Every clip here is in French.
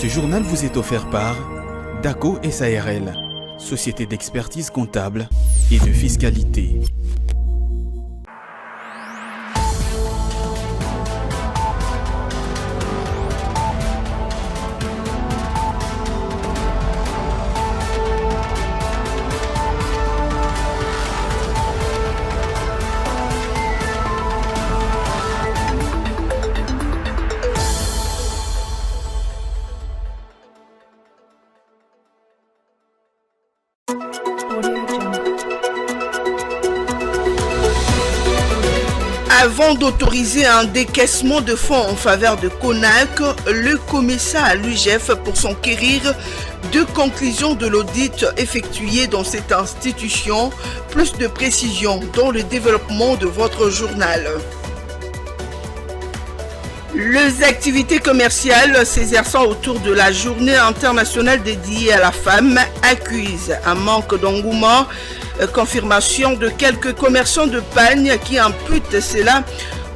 Ce journal vous est offert par DACO SARL, société d'expertise comptable et de fiscalité. Avant d'autoriser un décaissement de fonds en faveur de CONAC, le COMESA à l'UGF pour s'enquérir de conclusions de l'audit effectué dans cette institution. Plus de précisions dans le développement de votre journal. Les activités commerciales s'exerçant autour de la journée internationale dédiée à la femme accusent un manque d'engouement. Confirmation de quelques commerçants de Pagne qui imputent cela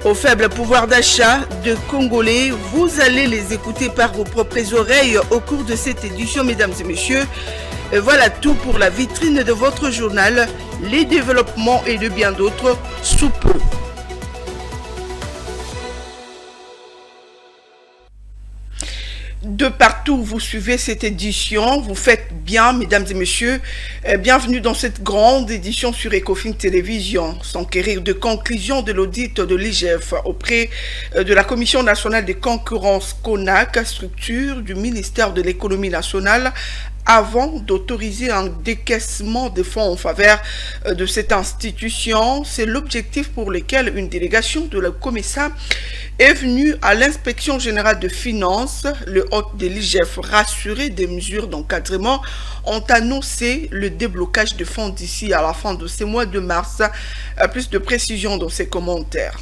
au faible pouvoir d'achat de Congolais. Vous allez les écouter par vos propres oreilles au cours de cette édition, mesdames et messieurs. Voilà tout pour la vitrine de votre journal, les développements et de bien d'autres sous peu. De partout où vous suivez cette édition, vous faites bien, mesdames et messieurs. Bienvenue dans cette grande édition sur Ecofin Télévision. S'enquérir de conclusions de l'audit de l'IGF auprès de la Commission nationale des concurrences CONAC, structure du ministère de l'économie nationale, avant d'autoriser un décaissement de fonds en faveur de cette institution. C'est l'objectif pour lequel une délégation de la COMESA est venue à l'inspection générale de finances. Le hôte de l'IGF, rassuré des mesures d'encadrement, ont annoncé le déblocage de fonds d'ici à la fin de ce mois de mars. Plus de précisions dans ses commentaires.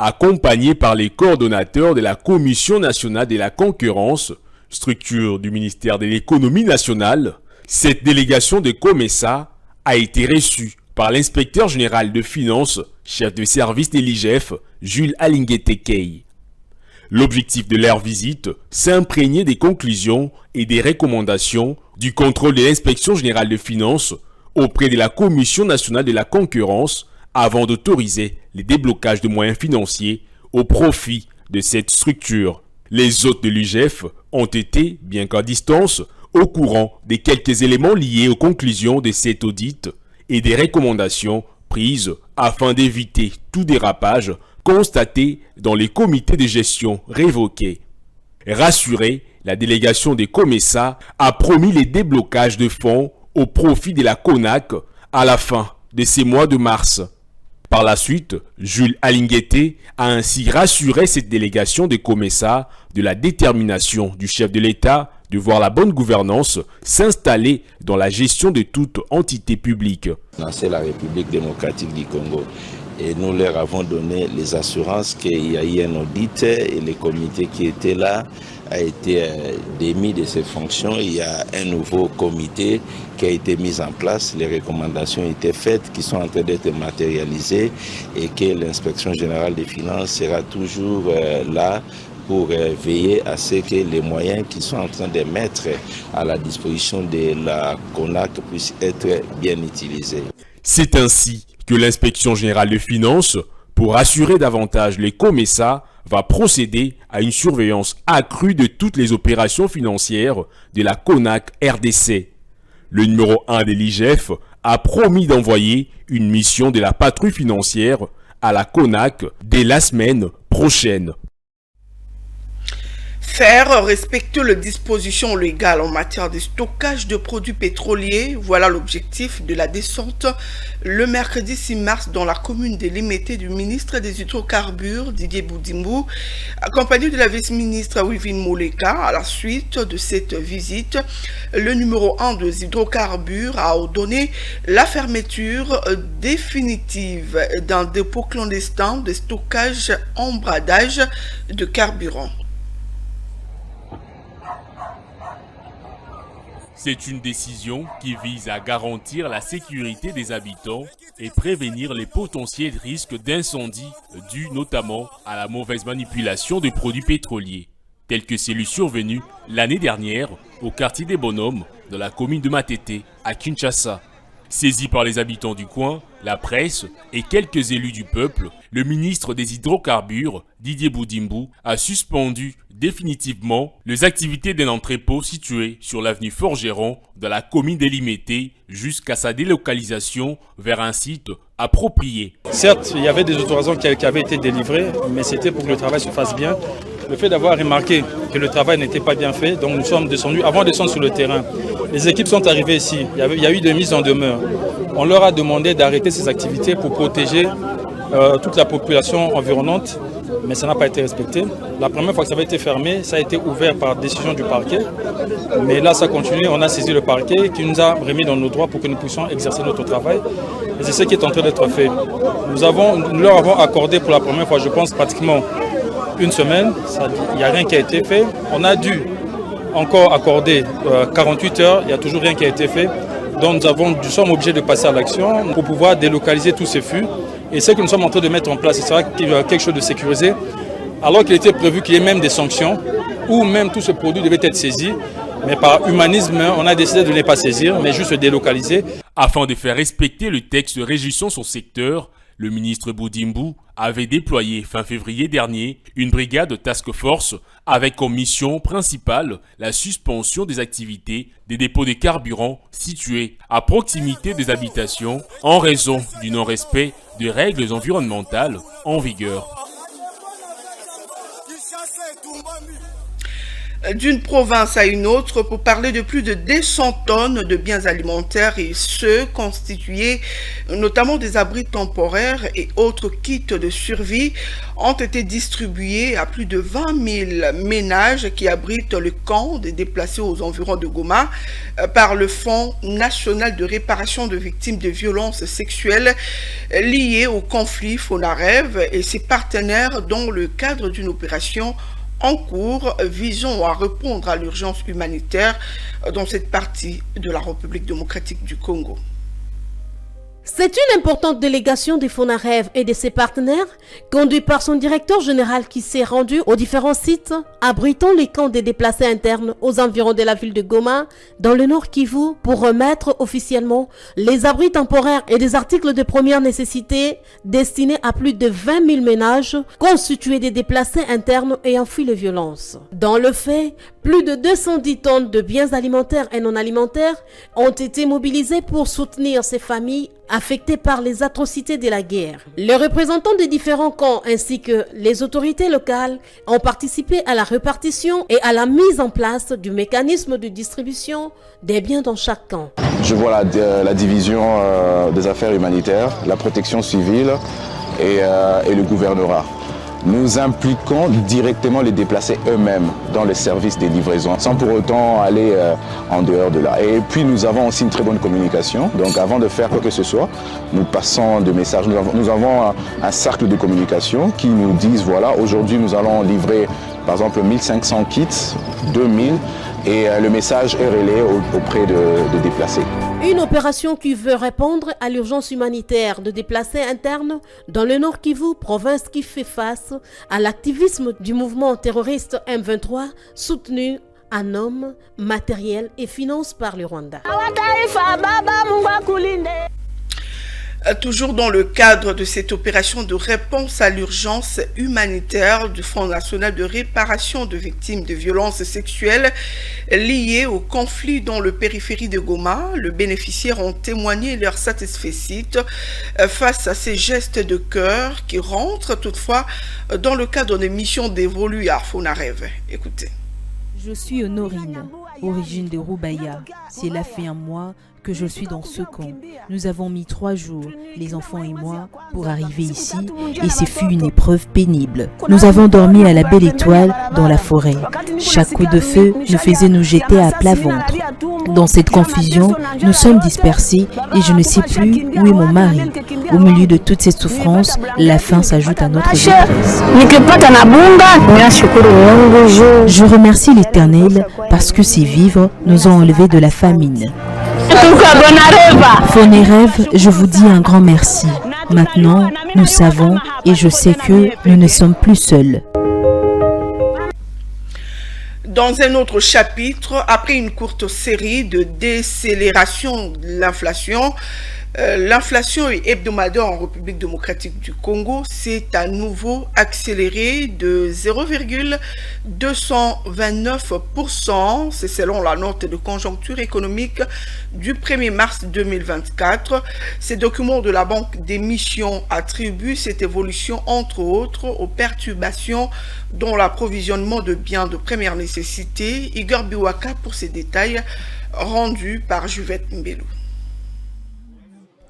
Accompagné par les coordonnateurs de la Commission nationale de la concurrence, structure du ministère de l'économie nationale, cette délégation de COMESA a été reçue par l'inspecteur général de finances, chef de service de l'IGF, Jules Alinguete-Key. L'objectif de leur visite, c'est imprégner des conclusions et des recommandations du contrôle de l'inspection générale de finances auprès de la Commission nationale de la concurrence avant d'autoriser les déblocages de moyens financiers au profit de cette structure. Les hôtes de l'IGF ont été, bien qu'à distance, au courant des quelques éléments liés aux conclusions de cet audit et des recommandations prises afin d'éviter tout dérapage constaté dans les comités de gestion révoqués. Rassurée, la délégation des COMESA a promis les déblocages de fonds au profit de la CONAC à la fin de ces mois de mars. Par la suite, Jules Alinguete a ainsi rassuré cette délégation de COMESA de la détermination du chef de l'État de voir la bonne gouvernance s'installer dans la gestion de toute entité publique. C'est la République démocratique du Congo. Et nous leur avons donné les assurances qu'il y a eu un audit et le comité qui était là a été démis de ses fonctions. Il y a un nouveau comité qui a été mis en place. Les recommandations étaient faites, qui sont en train d'être matérialisées et que l'inspection générale des finances sera toujours là pour veiller à ce que les moyens qui sont en train de mettre à la disposition de la CONAC puissent être bien utilisés. C'est ainsi que l'inspection générale de finances, pour assurer davantage les COMESA, va procéder à une surveillance accrue de toutes les opérations financières de la CONAC RDC. Le numéro 1 de l'IGF a promis d'envoyer une mission de la patrouille financière à la CONAC dès la semaine prochaine. Faire respecter les dispositions légales en matière de stockage de produits pétroliers, voilà l'objectif de la descente le mercredi 6 mars dans la commune de Limete du ministre des Hydrocarbures, Didier Boudimou, accompagné de la vice-ministre Wivine Moleka. À la suite de cette visite, le numéro 1 des hydrocarbures a ordonné la fermeture définitive d'un dépôt clandestin de stockage en bradage de carburant. C'est une décision qui vise à garantir la sécurité des habitants et prévenir les potentiels risques d'incendie dus notamment à la mauvaise manipulation des produits pétroliers. tels que celui survenu l'année dernière au quartier des Bonhommes de la commune de Matete à Kinshasa. Saisi par les habitants du coin, la presse et quelques élus du peuple, le ministre des Hydrocarbures, Didier Boudimbu, a suspendu définitivement les activités d'un entrepôt situé sur l'avenue Forgeron de la commune d'Elimété jusqu'à sa délocalisation vers un site approprié. Certes, il y avait des autorisations qui avaient été délivrées, mais c'était pour que le travail se fasse bien. Le fait d'avoir remarqué que le travail n'était pas bien fait, donc nous sommes descendus, avant de descendre sur le terrain. Les équipes sont arrivées ici, il y a eu des mises en demeure. On leur a demandé d'arrêter ces activités pour protéger toute la population environnante, mais ça n'a pas été respecté. La première fois que ça avait été fermé, ça a été ouvert par décision du parquet, mais là ça continue, on a saisi le parquet qui nous a remis dans nos droits pour que nous puissions exercer notre travail. Et c'est ce qui est en train d'être fait. Nous leur avons accordé pour la première fois, je pense, pratiquement une semaine, il n'y a rien qui a été fait. On a dû encore accorder 48 heures, il n'y a toujours rien qui a été fait. Donc nous sommes obligés de passer à l'action pour pouvoir délocaliser tous ces fûts. Et ce que nous sommes en train de mettre en place, ce sera quelque chose de sécurisé, alors qu'il était prévu qu'il y ait même des sanctions, ou même tout ce produit devait être saisi. Mais par humanisme, on a décidé de ne pas saisir, mais juste délocaliser. Afin de faire respecter le texte régissant son secteur, le ministre Boudimbu avait déployé fin février dernier une brigade task force avec comme mission principale la suspension des activités des dépôts de carburant situés à proximité des habitations en raison du non-respect des règles environnementales en vigueur. D'une province à une autre pour parler de plus de 200 tonnes de biens alimentaires et ceux constitués notamment des abris temporaires et autres kits de survie ont été distribués à plus de 20 000 ménages qui abritent le camp des déplacés aux environs de Goma par le Fonds national de réparation de victimes de violences sexuelles liées au conflit FONAREV et ses partenaires dans le cadre d'une opération en cours visant à répondre à l'urgence humanitaire dans cette partie de la République démocratique du Congo. C'est une importante délégation des FONAREV et de ses partenaires, conduite par son directeur général qui s'est rendu aux différents sites abritant les camps des déplacés internes aux environs de la ville de Goma, dans le Nord Kivu, pour remettre officiellement les abris temporaires et des articles de première nécessité destinés à plus de 20 000 ménages constitués des déplacés internes ayant fui les violences. Dans le fait, plus de 210 tonnes de biens alimentaires et non alimentaires ont été mobilisées pour soutenir ces familles affectés par les atrocités de la guerre. Les représentants des différents camps ainsi que les autorités locales ont participé à la répartition et à la mise en place du mécanisme de distribution des biens dans chaque camp. Je vois la division des affaires humanitaires, la protection civile et le gouvernorat. Nous impliquons directement les déplacés eux-mêmes dans les services des livraisons, sans pour autant aller en dehors de là. Et puis nous avons aussi une très bonne communication. Donc avant de faire quoi que ce soit, nous passons des messages. Nous avons un cercle de communication qui nous disent, voilà, aujourd'hui nous allons livrer par exemple 1500 kits, 2000, et le message est relayé auprès de déplacés. Une opération qui veut répondre à l'urgence humanitaire de déplacés internes dans le Nord Kivu, province qui fait face à l'activisme du mouvement terroriste M23 soutenu en hommes, matériel et finances par le Rwanda. Toujours dans le cadre de cette opération de réponse à l'urgence humanitaire du Fonds national de réparation de victimes de violences sexuelles liées au conflit dans le périphérie de Goma, les bénéficiaires ont témoigné leur satisfaction face à ces gestes de cœur qui rentrent toutefois dans le cadre des missions dévolues à FONAREV. Écoutez. Je suis Honorine, origine de Roubaïa. Cela fait un mois que je suis dans ce camp. Nous avons mis 3 jours, les enfants et moi, pour arriver ici et ce fut une épreuve pénible. Nous avons dormi à la belle étoile dans la forêt. Chaque coup de feu nous faisait nous jeter à plat ventre. Dans cette confusion, nous sommes dispersés et je ne sais plus où est mon mari. Au milieu de toutes ces souffrances, la faim s'ajoute à notre détresse. Je remercie l'Éternel parce que ces vivres nous ont enlevés de la famine. FONAREV, je vous dis un grand merci. Maintenant, nous savons et je sais que nous ne sommes plus seuls. Dans un autre chapitre, après une courte série de décélération de l'inflation, l'inflation hebdomadaire en République démocratique du Congo s'est à nouveau accélérée de 0,229%. C'est selon la note de conjoncture économique du 1er mars 2024. Ces documents de la Banque d'émission attribuent cette évolution entre autres aux perturbations dans l'approvisionnement de biens de première nécessité. Igor Biwaka pour ces détails rendus par Juvette Mbelou.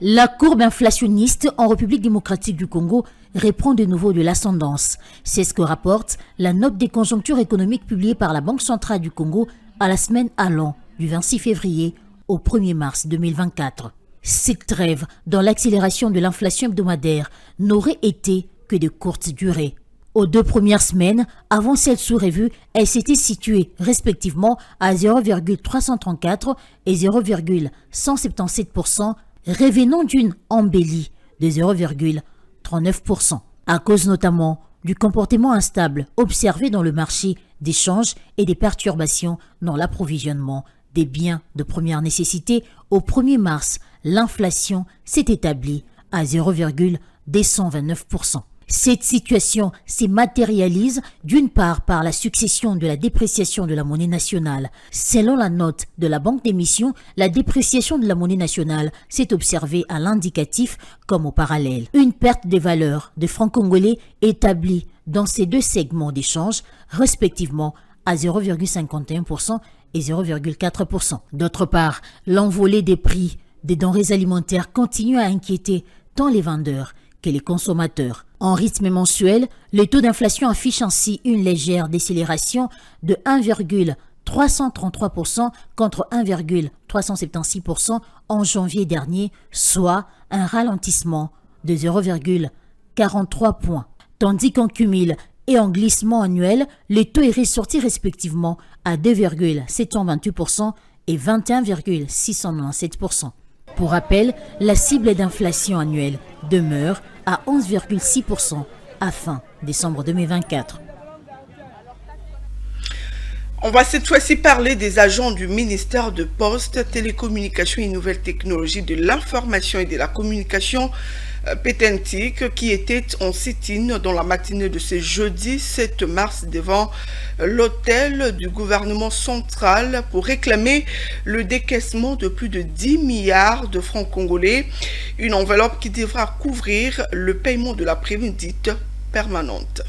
La courbe inflationniste en République démocratique du Congo reprend de nouveau de l'ascendance. C'est ce que rapporte la note des conjonctures économiques publiée par la Banque centrale du Congo à la semaine allant du 26 février au 1er mars 2024. Cette trêve dans l'accélération de l'inflation hebdomadaire n'aurait été que de courte durée. Aux 2 premières semaines, avant celle sous revue, elle s'était située respectivement à 0,334 et 0,177%, revenant d'une embellie de 0,39%, à cause notamment du comportement instable observé dans le marché d'échange et des perturbations dans l'approvisionnement des biens de première nécessité. Au 1er mars, l'inflation s'est établie à 0,229%. Cette situation se matérialise d'une part par la succession de la dépréciation de la monnaie nationale. Selon la note de la Banque d'émission, la dépréciation de la monnaie nationale s'est observée à l'indicatif comme au parallèle. Une perte des valeurs de francs congolais établie dans ces deux segments d'échange, respectivement à 0,51% et 0,4%. D'autre part, l'envolée des prix des denrées alimentaires continue à inquiéter tant les vendeurs que les consommateurs. En rythme mensuel, le taux d'inflation affiche ainsi une légère décélération de 1,333% contre 1,376% en janvier dernier, soit un ralentissement de 0,43 points. Tandis qu'en cumul et en glissement annuel, le taux est ressorti respectivement à 2,728% et 21,697%. Pour rappel, la cible d'inflation annuelle demeure à 11,6% à fin décembre 2024. On va cette fois-ci parler des agents du ministère de Postes, Télécommunications et Nouvelles Technologies de l'Information et de la Communication Pétentique qui était en sit-in dans la matinée de ce jeudi 7 mars devant l'hôtel du gouvernement central pour réclamer le décaissement de plus de 10 milliards de francs congolais, une enveloppe qui devra couvrir le paiement de la prime dite permanente.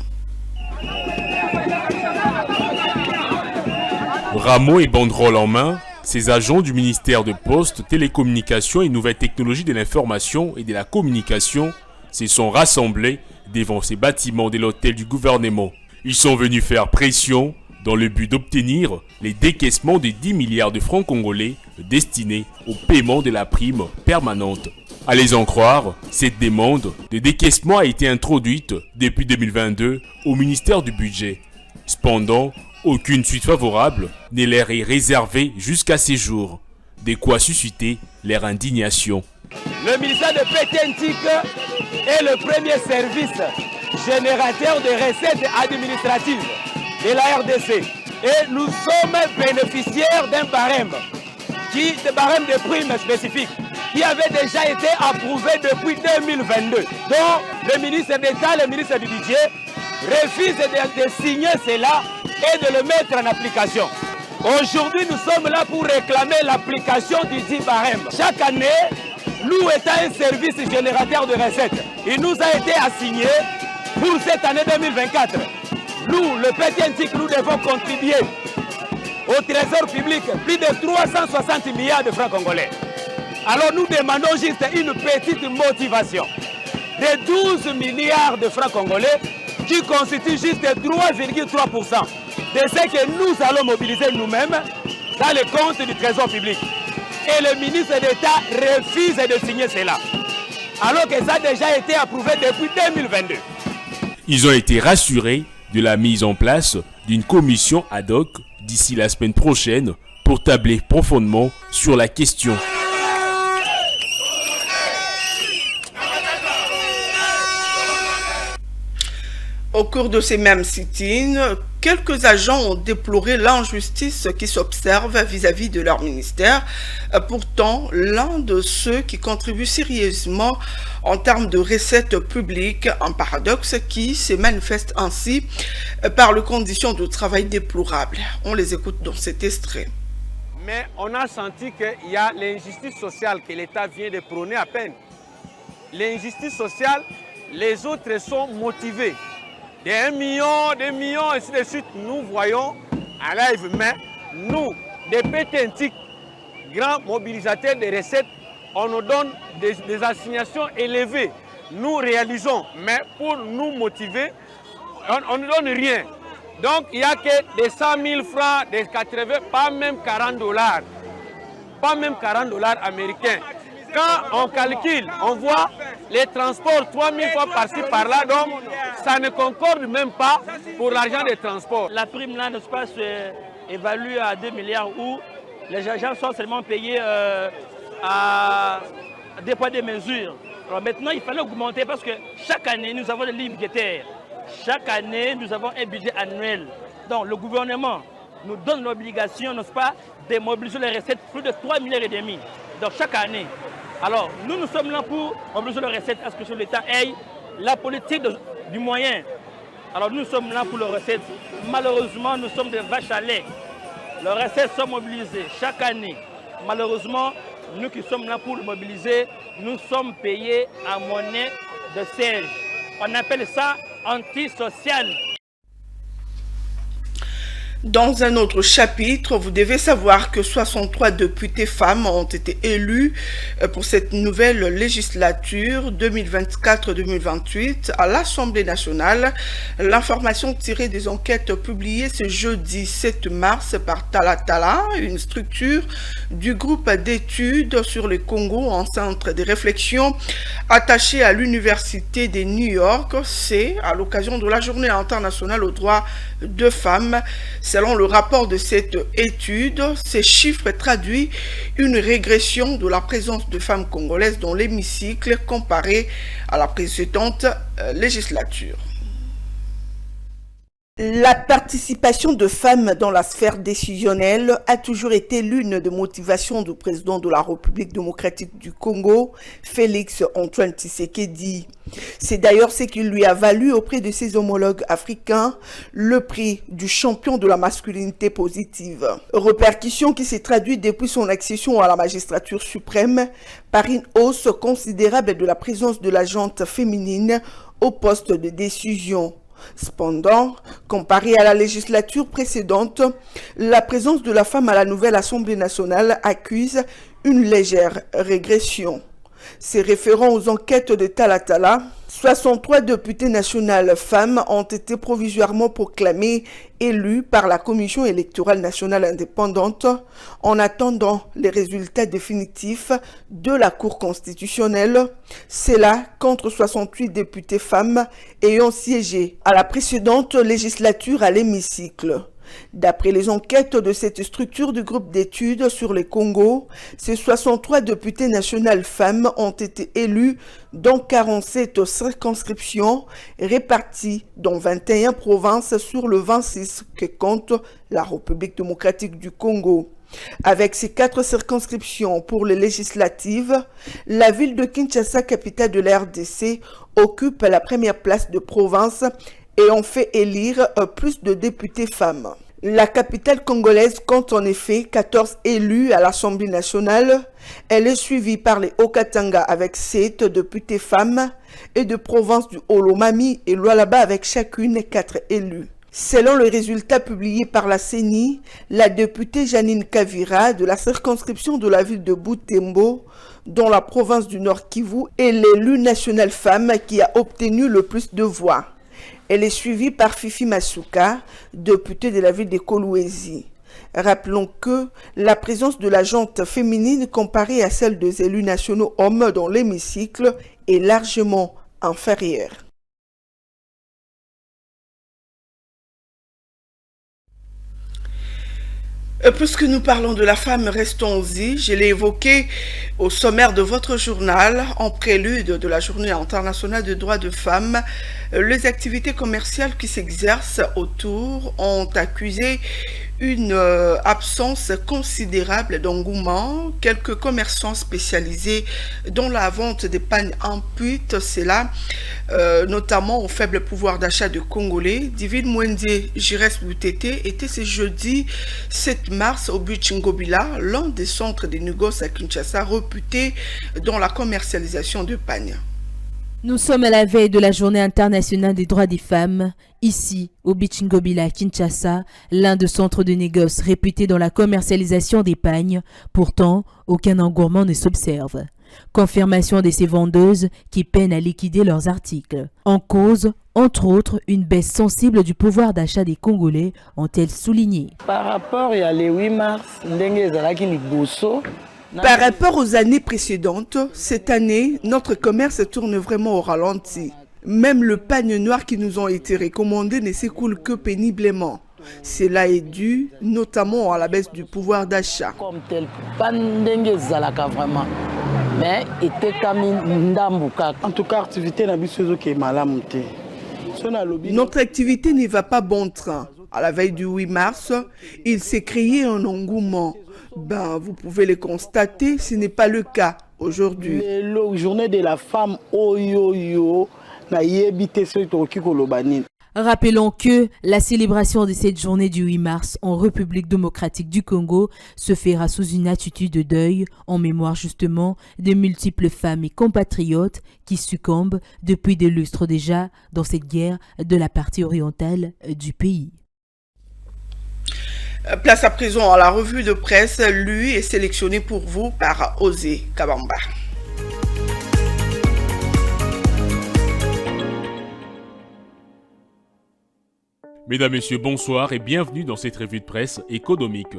Rameaux et banderoles en main, ces agents du ministère de Postes, Télécommunications et Nouvelles Technologies de l'Information et de la Communication se sont rassemblés devant ces bâtiments de l'hôtel du gouvernement. Ils sont venus faire pression dans le but d'obtenir les décaissements de 10 milliards de francs congolais destinés au paiement de la prime permanente. À les en croire, cette demande de décaissement a été introduite depuis 2022 au ministère du Budget. Cependant, aucune suite favorable ne leur est réservée jusqu'à ces jours, de quoi susciter leur indignation. Le ministère de Pétentique est le premier service générateur de recettes administratives de la RDC. Et nous sommes bénéficiaires d'un barème de primes spécifiques qui avait déjà été approuvé depuis 2022. Donc le ministre d'État, le ministre du Budget, refuse de signer cela et de le mettre en application. Aujourd'hui, nous sommes là pour réclamer l'application du dit barème. Chaque année, nous étant un service générateur de recettes, il nous a été assigné pour cette année 2024. Nous, le Pétentique, nous devons contribuer au trésor public plus de 360 milliards de francs congolais. Alors nous demandons juste une petite motivation de 12 milliards de francs congolais qui constitue juste 3,3% de ce que nous allons mobiliser nous-mêmes dans le compte du trésor public. Et le ministre d'État refuse de signer cela, alors que ça a déjà été approuvé depuis 2022. Ils ont été rassurés de la mise en place d'une commission ad hoc d'ici la semaine prochaine pour tabler profondément sur la question. Au cours de ces mêmes sit-ins, quelques agents ont déploré l'injustice qui s'observe vis-à-vis de leur ministère. Pourtant, l'un de ceux qui contribuent sérieusement en termes de recettes publiques, un paradoxe qui se manifeste ainsi par les conditions de travail déplorables. On les écoute dans cet extrait. Mais on a senti qu'il y a l'injustice sociale que l'État vient de prôner à peine. L'injustice sociale, les autres sont motivés. Des 1 million, 2 millions, ainsi de suite, nous voyons en live, mais nous, des petits grands mobilisateurs de recettes, on nous donne des assignations élevées. Nous réalisons, mais pour nous motiver, on ne donne rien. Donc il n'y a que des 100 000 francs, des 80, pas même 40 $. Pas même 40 $ américains. Quand on calcule, on voit les transports 3 000 fois par-ci par-là, donc ça ne concorde même pas pour l'argent des transports. La prime là, n'est-ce pas, évalue à 2 milliards où les agents sont seulement payés à des poids de mesures. Alors maintenant, il fallait augmenter parce que chaque année, nous avons des lignes budgétaires. Chaque année, nous avons un budget annuel. Donc le gouvernement nous donne l'obligation, n'est-ce pas, de mobiliser les recettes plus de 3,5 milliards. Donc chaque année. Alors, nous sommes là pour mobiliser les recettes à ce que l'État ait la politique du moyen. Alors, nous sommes là pour les recettes. Malheureusement, nous sommes des vaches à lait. Les recettes sont mobilisées chaque année. Malheureusement, nous qui sommes là pour le mobiliser, nous sommes payés en monnaie de siège. On appelle ça antisocial. Dans un autre chapitre, vous devez savoir que 63 députés femmes ont été élus pour cette nouvelle législature 2024-2028 à l'Assemblée nationale. L'information tirée des enquêtes publiées ce jeudi 7 mars par Talatala, une structure du groupe d'études sur le Congo en centre de réflexion attaché à l'Université de New York. C'est à l'occasion de la Journée internationale aux droits de femmes. Selon le rapport de cette étude, ces chiffres traduisent une régression de la présence de femmes congolaises dans l'hémicycle comparé à la précédente législature. La participation de femmes dans la sphère décisionnelle a toujours été l'une des motivations du président de la République démocratique du Congo, Félix Antoine Tshisekedi. C'est d'ailleurs ce qui lui a valu auprès de ses homologues africains le prix du champion de la masculinité positive. Répercussion qui s'est traduite depuis son accession à la magistrature suprême par une hausse considérable de la présence de la gente féminine au poste de décision. Cependant, comparé à la législature précédente, la présence de la femme à la nouvelle Assemblée nationale accuse une légère régression. Se référant aux enquêtes de Talatala, 63 députés nationales femmes ont été provisoirement proclamées élues par la Commission électorale nationale indépendante en attendant les résultats définitifs de la Cour constitutionnelle. C'est là contre 68 députés femmes ayant siégé à la précédente législature à l'hémicycle. D'après les enquêtes de cette structure du groupe d'études sur le Congo, ces 63 députés nationales femmes ont été élus dans 47 circonscriptions réparties dans 21 provinces sur le 26 que compte la République démocratique du Congo. Avec ces 4 circonscriptions pour les législatives, la ville de Kinshasa, capitale de la RDC, occupe la première place de province et ont fait élire plus de députés femmes. La capitale congolaise compte en effet 14 élus à l'Assemblée nationale. Elle est suivie par les Haut-Katanga avec 7 députés femmes et de provinces du Olomami et Lualaba avec chacune 4 élus. Selon les résultats publiés par la CENI, la députée Janine Kavira de la circonscription de la ville de Butembo, dans la province du Nord Kivu, est l'élue nationale femme qui a obtenu le plus de voix. Elle est suivie par Fifi Masuka, députée de la ville de Kolwezi. Rappelons que la présence de la gente féminine comparée à celle des élus nationaux hommes dans l'hémicycle est largement inférieure. Puisque nous parlons de la femme, restons-y. Je l'ai évoqué au sommaire de votre journal, en prélude de la Journée internationale des droits de femmes. Les activités commerciales qui s'exercent autour ont accusé une absence considérable d'engouement. Quelques commerçants spécialisés dans la vente des pagnes imputent cela, notamment au faible pouvoir d'achat de Congolais. David Mwende Jires Boutete était ce jeudi 7 mars au but Ngobila, l'un des centres de négoces à Kinshasa réputé dans la commercialisation de pagnes. Nous sommes à la veille de la Journée internationale des droits des femmes, ici, au Bichingobila, Kinshasa, l'un des centres de négoce réputés dans la commercialisation des pagnes. Pourtant, aucun engouement ne s'observe. Confirmation de ces vendeuses qui peinent à liquider leurs articles. En cause, entre autres, une baisse sensible du pouvoir d'achat des Congolais, ont-elles souligné. Par rapport à le 8 mars, par rapport aux années précédentes, cette année, notre commerce tourne vraiment au ralenti. Même le pagne noir qui nous ont été recommandés ne s'écoule que péniblement. Cela est dû notamment à la baisse du pouvoir d'achat. Comme tel, pas vraiment. Mais en tout cas, l'activité n'a notre activité ne va pas bon train. À la veille du 8 mars, il s'est créé un engouement. Vous pouvez le constater, ce n'est pas le cas aujourd'hui. La journée de la femme, Rappelons que la célébration de cette journée du 8 mars en République démocratique du Congo se fera sous une attitude de deuil en mémoire justement de multiples femmes et compatriotes qui succombent depuis des lustres déjà dans cette guerre de la partie orientale du pays. Place à présent à la revue de presse, lui est sélectionné pour vous par Osé Kabamba. Mesdames, Messieurs, bonsoir et bienvenue dans cette revue de presse économique.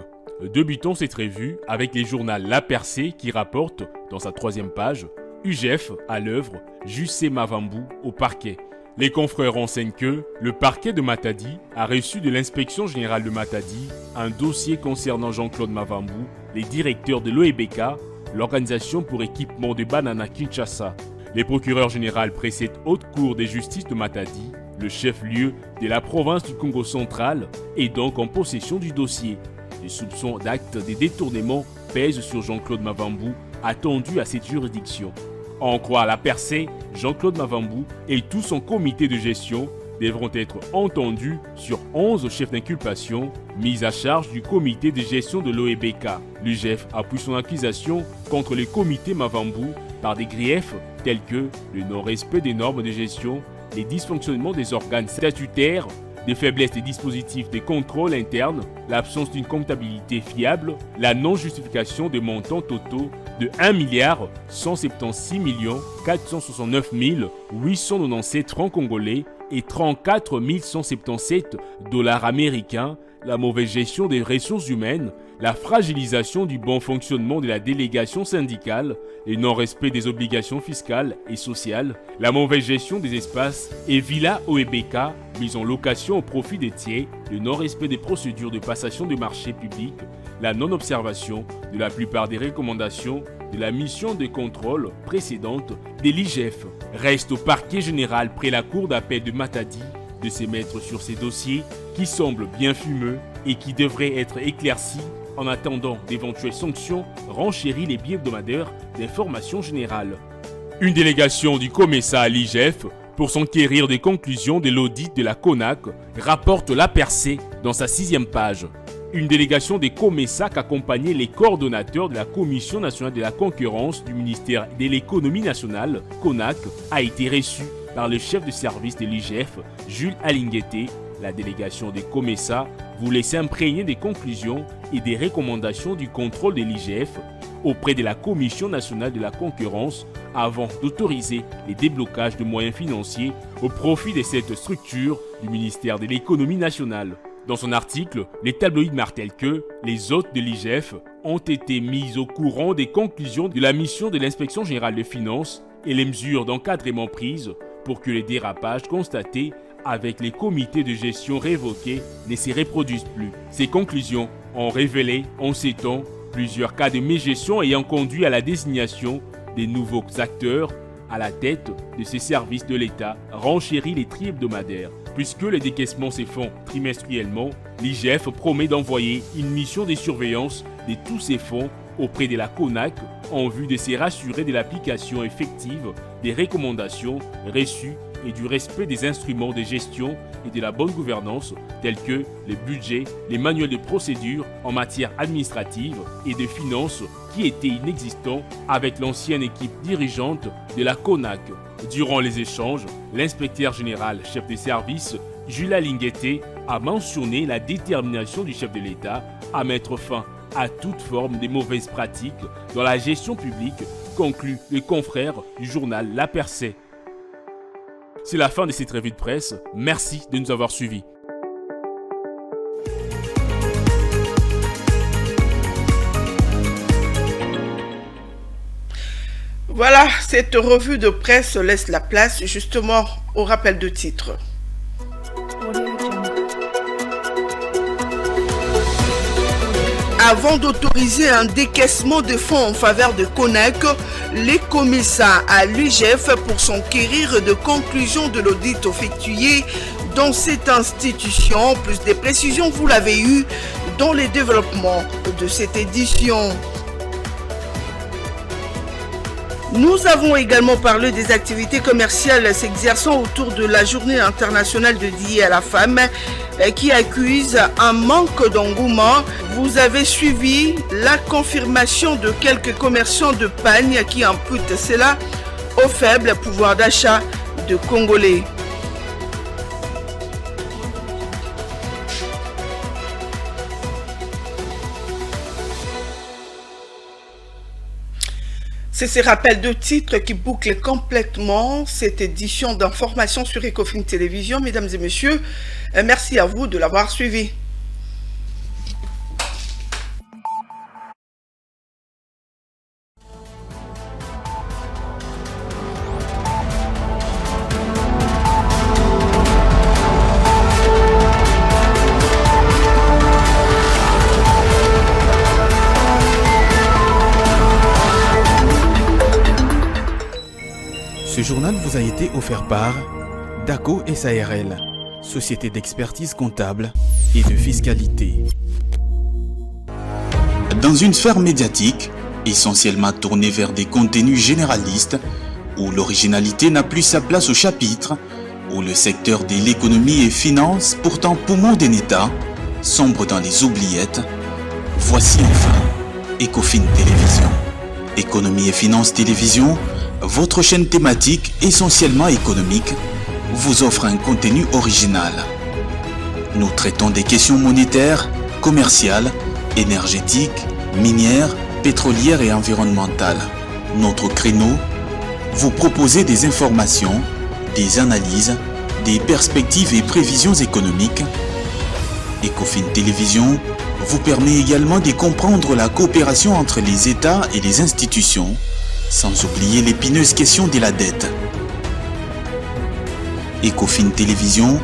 Débutons cette revue avec les journaux La Percée qui rapporte, dans sa 3e page, UGF à l'œuvre, Jussé Mavambou au parquet. Les confrères renseignent que le parquet de Matadi a reçu de l'inspection générale de Matadi un dossier concernant Jean-Claude Mavambou, les directeurs de l'OEBK, l'organisation pour équipement de Banana Kinshasa. Les procureurs généraux près cette haute cour des justices de Matadi, le chef-lieu de la province du Congo central, est donc en possession du dossier. Les soupçons d'actes de détournement pèsent sur Jean-Claude Mavambou, attendu à cette juridiction. En croire La Percée, Jean-Claude Mavambou et tout son comité de gestion devront être entendus sur 11 chefs d'inculpation mis à charge du comité de gestion de l'OEBK. L'UGF appuie son accusation contre le comité Mavambou par des griefs tels que le non-respect des normes de gestion, les dysfonctionnements des organes statutaires, des faiblesses des dispositifs de contrôle interne, l'absence d'une comptabilité fiable, la non-justification des montants totaux de 1 176 469 897 francs congolais et 34 177 dollars américains, la mauvaise gestion des ressources humaines, la fragilisation du bon fonctionnement de la délégation syndicale, le non-respect des obligations fiscales et sociales, la mauvaise gestion des espaces et villas OEBK mis en location au profit des tiers, le non-respect des procédures de passation de marchés publics, la non-observation de la plupart des recommandations de la mission de contrôle précédente de l'IGF. Reste au parquet général près la cour d'appel de Matadi de se mettre sur ces dossiers qui semblent bien fumeux et qui devraient être éclaircis en attendant d'éventuelles sanctions renchérit les billets hebdomadaires d'information générale. Une délégation du COMESA à l'IGF pour s'enquérir des conclusions de l'audit de la CONAC rapporte La Percée dans sa 6e page. Une délégation des COMESA accompagnait les coordonnateurs de la Commission nationale de la concurrence du ministère de l'économie nationale, CONAC, a été reçue par le chef de service de l'IGF, Jules Alingueté. La délégation des COMESA voulait s'imprégner des conclusions et des recommandations du contrôle de l'IGF auprès de la Commission nationale de la concurrence avant d'autoriser les déblocages de moyens financiers au profit de cette structure du ministère de l'économie nationale. Dans son article, les tabloïds martèlent que les hôtes de l'IGF ont été mis au courant des conclusions de la mission de l'inspection générale des finances et les mesures d'encadrement prises pour que les dérapages constatés avec les comités de gestion révoqués ne se reproduisent plus. Ces conclusions ont révélé en ces temps plusieurs cas de mégestion ayant conduit à la désignation des nouveaux acteurs à la tête de ces services de l'État renchérit les tri hebdomadaires. Puisque les décaissements se font trimestriellement, l'IGF promet d'envoyer une mission de surveillance de tous ces fonds auprès de la CONAC en vue de se rassurer de l'application effective des recommandations reçues et du respect des instruments de gestion et de la bonne gouvernance tels que les budgets, les manuels de procédure en matière administrative et de finances qui étaient inexistants avec l'ancienne équipe dirigeante de la CONAC. Durant les échanges, l'inspecteur général chef des services, Julia Linguete, a mentionné la détermination du chef de l'État à mettre fin à toute forme de mauvaises pratiques dans la gestion publique, conclut le confrère du journal La Percée. C'est la fin de cette revue de presse. Merci de nous avoir suivis. Voilà, cette revue de presse laisse la place justement au rappel de titres. Avant d'autoriser un décaissement de fonds en faveur de CONAC, les commissaires à l'IGF pour s'enquérir de conclusions de l'audit effectué dans cette institution. Plus de précisions, vous l'avez eu dans les développements de cette édition. Nous avons également parlé des activités commerciales s'exerçant autour de la Journée internationale dédiée à la femme qui accuse un manque d'engouement. Vous avez suivi la confirmation de quelques commerçants de Pagne qui imputent cela au faible pouvoir d'achat de Congolais. C'est ces rappels de titres qui bouclent complètement cette édition d'information sur Ecofin Télévision. Mesdames et messieurs, merci à vous de l'avoir suivi. Ce journal vous a été offert par DACO SARL, société d'expertise comptable et de fiscalité. Dans une sphère médiatique, essentiellement tournée vers des contenus généralistes, où l'originalité n'a plus sa place au chapitre, où le secteur de l'économie et finance, pourtant poumon d'un État, sombre dans les oubliettes, voici enfin Ecofin Télévision. Économie et finance télévision, votre chaîne thématique essentiellement économique, vous offre un contenu original. Nous traitons des questions monétaires, commerciales, énergétiques, minières, pétrolières et environnementales. Notre créneau, vous proposer des informations, des analyses, des perspectives et prévisions économiques. Ecofin Télévision vous permet également de comprendre la coopération entre les États et les institutions, sans oublier l'épineuse question de la dette. Ecofin Télévision,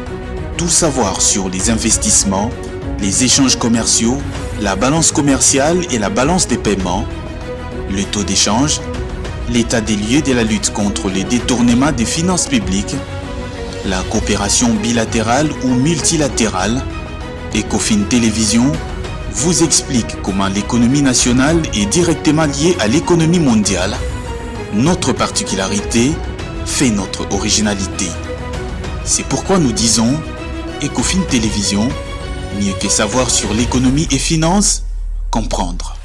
tout savoir sur les investissements, les échanges commerciaux, la balance commerciale et la balance des paiements, le taux d'échange, l'état des lieux de la lutte contre les détournements des finances publiques, la coopération bilatérale ou multilatérale. Ecofin Télévision vous explique comment l'économie nationale est directement liée à l'économie mondiale. Notre particularité fait notre originalité. C'est pourquoi nous disons Ecofin Télévision, mieux que savoir sur l'économie et finance, comprendre.